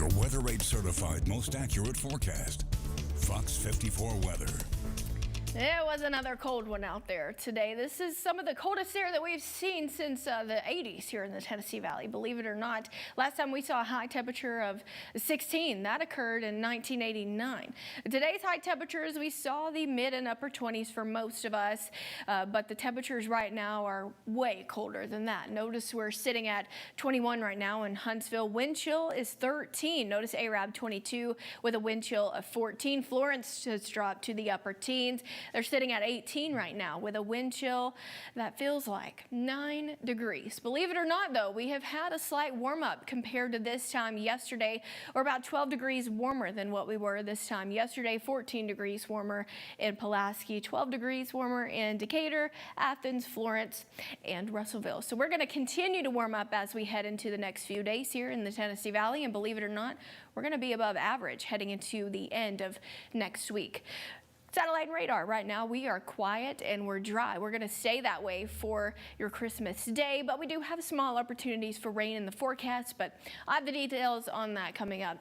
Your weather rate certified most accurate forecast. Fox 54 weather. It was another cold one out there today. This is some of the coldest air that we've seen since the 80s here in the Tennessee Valley, believe it or not. Last time we saw a high temperature of 16, that occurred in 1989. Today's high temperatures, we saw the mid and upper 20s for most of us, but the temperatures right now are way colder than that. Notice we're sitting at 21 right now in Huntsville. Wind chill is 13. Notice Arab 22 with a wind chill of 14. Florence has dropped to the upper teens. They're sitting at 18 right now with a wind chill that feels like 9 degrees. Believe it or not, though, we have had a slight warm up compared to this time yesterday. We're about 12 degrees warmer than what we were this time yesterday. 14 degrees warmer in Pulaski, 12 degrees warmer in Decatur, Athens, Florence, and Russellville. So we're going to continue to warm up as we head into the next few days here in the Tennessee Valley. And believe it or not, we're going to be above average heading into the end of next week. Satellite and radar, right now we are quiet and we're dry. We're going to stay that way for your Christmas day, but we do have small opportunities for rain in the forecast, but I have the details on that coming up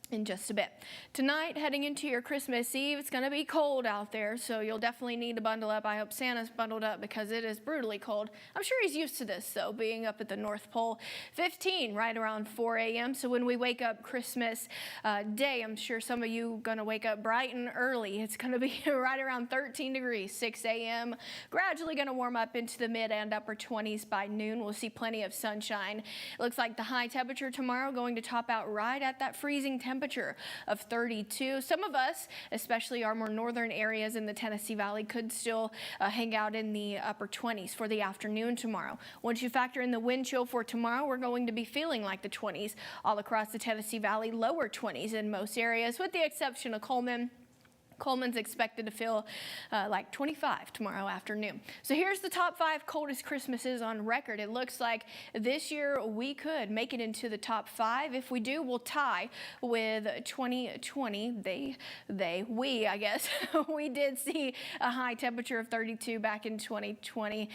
in just a bit. Tonight, heading into your Christmas Eve, it's going to be cold out there, so you'll definitely need to bundle up. I hope Santa's bundled up because it is brutally cold. I'm sure he's used to this, though, being up at the North Pole. 15 right around 4 a.m. So when we wake up Christmas Day, I'm sure some of you going to wake up bright and early. It's going to be right around 13 degrees, 6 a.m. Gradually going to warm up into the mid and upper 20s by noon. We'll see plenty of sunshine. It looks like the high temperature tomorrow going to top out right at that freezing temperature of 32. Some of us, especially our more northern areas in the Tennessee Valley, could still hang out in the upper 20s for the afternoon tomorrow. Once you factor in the wind chill for tomorrow, we're going to be feeling like the 20s all across the Tennessee Valley, lower 20s in most areas, with the exception of Coleman. Coleman's expected to feel like 25 tomorrow afternoon. So here's the top 5 coldest Christmases on record. It looks like this year we could make it into the top 5. If we do, we'll tie with 2020. We, I guess, we did see a high temperature of 32 back in 2020.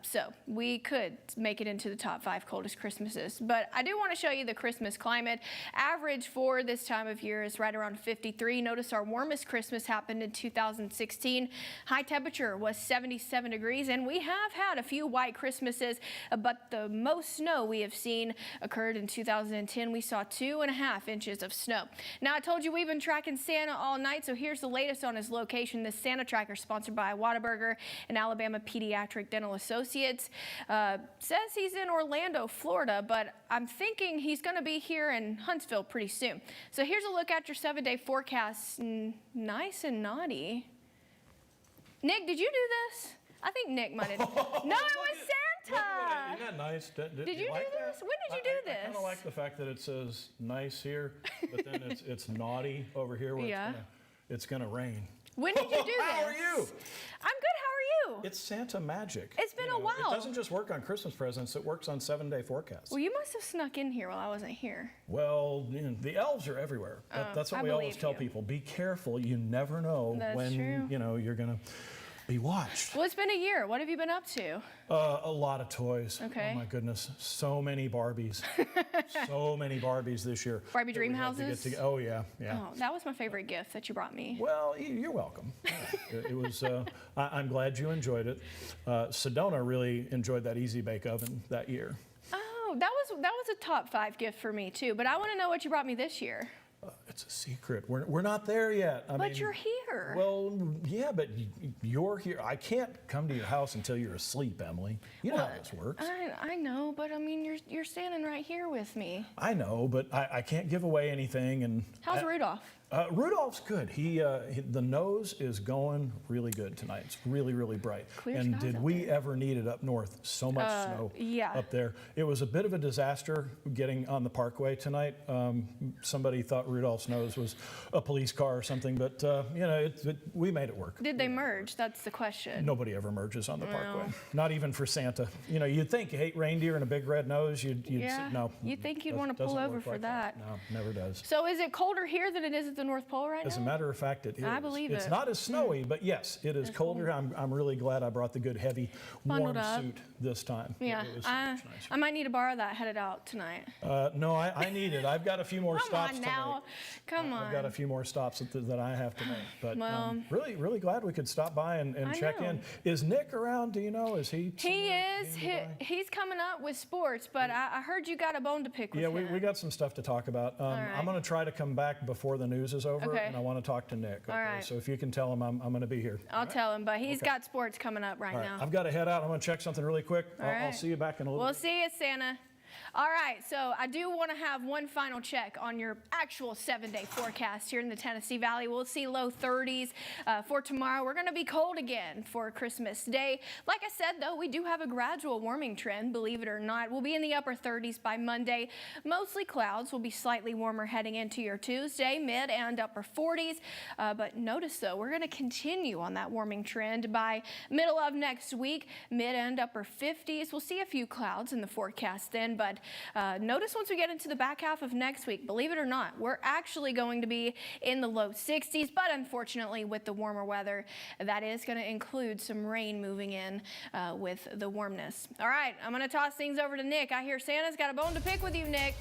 So we could make it into the top 5 coldest Christmases. But I do want to show you the Christmas climate. Average for this time of year is right around 53. Notice our warmest Christmas happened in 2016. High temperature was 77 degrees, and we have had a few white Christmases, but the most snow we have seen occurred in 2010. We saw 2.5 inches of snow. Now, I told you we've been tracking Santa all night, so here's the latest on his location. This Santa tracker, sponsored by Whataburger and Alabama Pediatric Dental Associates, says he's in Orlando, Florida, but I'm thinking he's going to be here in Huntsville pretty soon. So here's a look at your 7-day forecast. Nice and naughty. Nick, did you do this? I think Nick might have. No, it was Santa. Isn't that nice? Did you like do this? That? When did you do this? I kind of like the fact that it says nice here, but then it's naughty over here where it's gonna rain. When did you do this? How are you? I'm good. How are you? It's Santa magic. It's been a while. It doesn't just work on Christmas presents. It works on 7-day forecasts. Well, you must have snuck in here while I wasn't here. Well, the elves are everywhere. That's what we always tell people. Be careful. You never know when you're gonna be watched. Well, it's been a year. What have you been up to? A lot of toys. Okay. Oh my goodness, so many Barbies. So many Barbies this year. Barbie dream houses? Oh yeah. Oh, that was my favorite gift that you brought me. Well, you're welcome. It was. I'm glad you enjoyed it. Sedona really enjoyed that Easy Bake Oven that year. Oh, that was a top 5 gift for me too. But I want to know what you brought me this year. It's a secret. We're not there yet. I mean, you're here. Well, yeah, but you're here. I can't come to your house until you're asleep, Emily. You know how this works. I know, but I mean, you're standing right here with me. I know, but I can't give away anything. And how's Rudolph? Rudolph's good. The nose is going really good tonight. It's really, really bright. Clear and skies did up we there. ever need it up north? So much snow up there. It was a bit of a disaster getting on the Parkway tonight. Somebody thought Rudolph's nose was a police car or something, but we made it work. Did they merge? That's the question. Nobody ever merges on the Parkway. Not even for Santa. You think you hate reindeer and a big red nose. You'd no. You'd think you'd want to pull over for that. No, never does. So is it colder here than it is at the North Pole right now? As a matter of fact, it is. I believe it's it. not as snowy, but yes, it is colder. I'm really glad I brought the good, heavy, warm suit this time. Yeah, it was so much nicer. I might need to borrow that headed out tonight. No, I need it. I've got a few more stops Come on now. Come on. I've got a few more stops that I have to make. But well, really glad we could stop by and check in. Is Nick around? Do you know? Is he? He is. He's coming up with sports, but I heard you got a bone to pick with him. Yeah, we got some stuff to talk about. I'm going to try to come back before the news is over, and I want to talk to Nick. Okay? All right. So if you can tell him I'm going to be here. I'll tell him, but he's got sports coming up right now. I've got to head out. I'm going to check something really quick. I'll see you back in a little bit. We'll see you, Santa. All right, so I do want to have one final check on your actual 7-day forecast here in the Tennessee Valley. We'll see low 30s for tomorrow. We're going to be cold again for Christmas Day. Like I said, though, we do have a gradual warming trend, believe it or not. We'll be in the upper 30s by Monday. Mostly clouds. Will be slightly warmer heading into your Tuesday, mid and upper 40s. But notice, though, we're going to continue on that warming trend by middle of next week, mid and upper 50s. We'll see a few clouds in the forecast then, but notice once we get into the back half of next week, believe it or not, we're actually going to be in the low 60s, but unfortunately with the warmer weather, that is going to include some rain moving in with the warmness. All right, I'm going to toss things over to Nick. I hear Santa's got a bone to pick with you, Nick.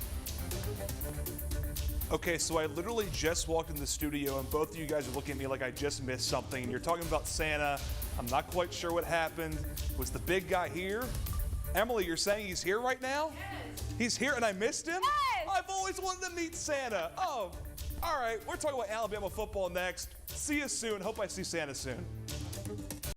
Okay, so I literally just walked in the studio and both of you guys are looking at me like I just missed something. And you're talking about Santa. I'm not quite sure what happened. Was the big guy here? Emily, you're saying he's here right now? Yes. He's here and I missed him? Yes. I've always wanted to meet Santa. Oh, all right. We're talking about Alabama football next. See you soon. Hope I see Santa soon.